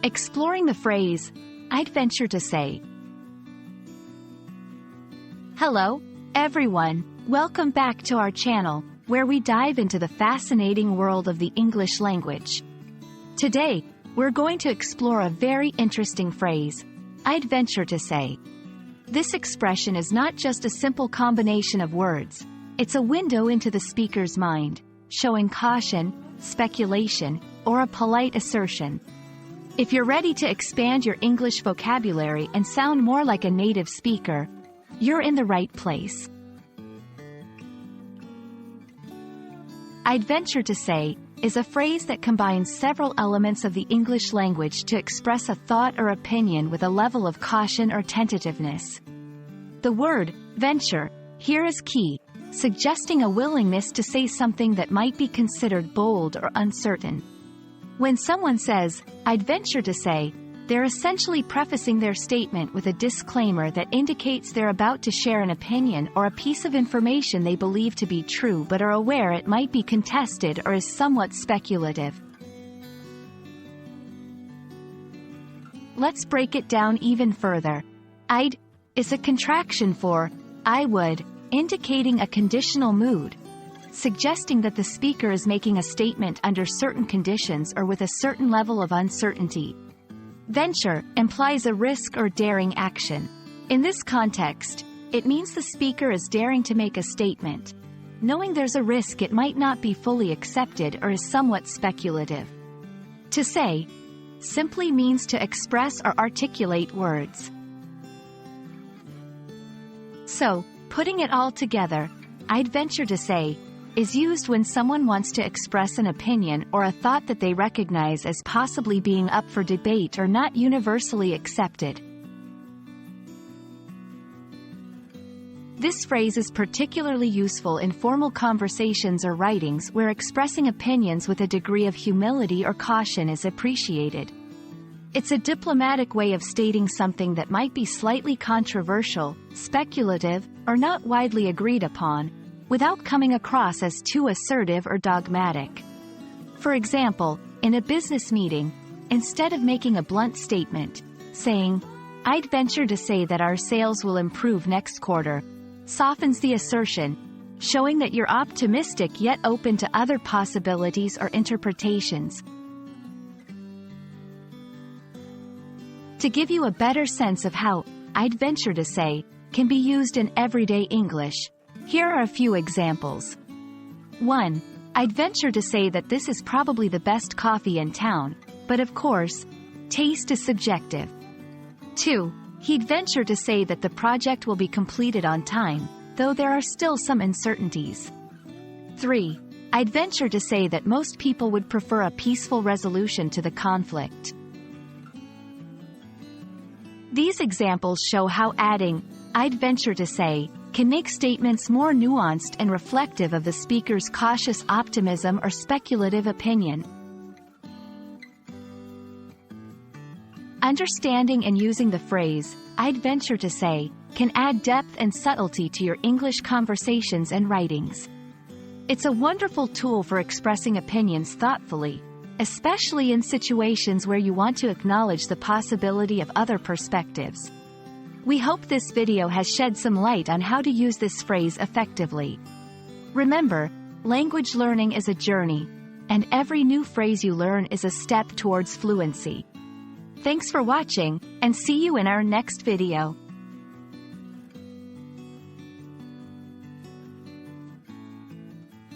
Exploring the phrase, I'd venture to say. Hello, everyone. Welcome back to our channel, where we dive into the fascinating world of the English language. Today, we're going to explore a very interesting phrase, I'd venture to say. This expression is not just a simple combination of words, it's a window into the speaker's mind, showing caution, speculation, or a polite assertion. If you're ready to expand your English vocabulary and sound more like a native speaker, you're in the right place. I'd venture to say is a phrase that combines several elements of the English language to express a thought or opinion with a level of caution or tentativeness. The word venture here is key, suggesting a willingness to say something that might be considered bold or uncertain. When someone says, I'd venture to say, they're essentially prefacing their statement with a disclaimer that indicates they're about to share an opinion or a piece of information they believe to be true but are aware it might be contested or is somewhat speculative. Let's break it down even further. I'd is a contraction for I would, indicating a conditional mood, suggesting that the speaker is making a statement under certain conditions or with a certain level of uncertainty. Venture implies a risk or daring action. In this context, it means the speaker is daring to make a statement, knowing there's a risk it might not be fully accepted or is somewhat speculative. To say simply means to express or articulate words. So, putting it all together, I'd venture to say is used when someone wants to express an opinion or a thought that they recognize as possibly being up for debate or not universally accepted. This phrase is particularly useful in formal conversations or writings where expressing opinions with a degree of humility or caution is appreciated. It's a diplomatic way of stating something that might be slightly controversial, speculative, or not widely agreed upon, without coming across as too assertive or dogmatic. For example, in a business meeting, instead of making a blunt statement, saying, I'd venture to say that our sales will improve next quarter, softens the assertion, showing that you're optimistic yet open to other possibilities or interpretations. To give you a better sense of how I'd venture to say can be used in everyday English, here are a few examples. 1. I'd venture to say that this is probably the best coffee in town, but of course, taste is subjective. 2. He'd venture to say that the project will be completed on time, though there are still some uncertainties. 3. I'd venture to say that most people would prefer a peaceful resolution to the conflict. These examples show how adding I'd venture to say can make statements more nuanced and reflective of the speaker's cautious optimism or speculative opinion. Understanding and using the phrase, I'd venture to say, can add depth and subtlety to your English conversations and writings. It's a wonderful tool for expressing opinions thoughtfully, especially in situations where you want to acknowledge the possibility of other perspectives. We hope this video has shed some light on how to use this phrase effectively. Remember, language learning is a journey, and every new phrase you learn is a step towards fluency. Thanks for watching, and see you in our next video.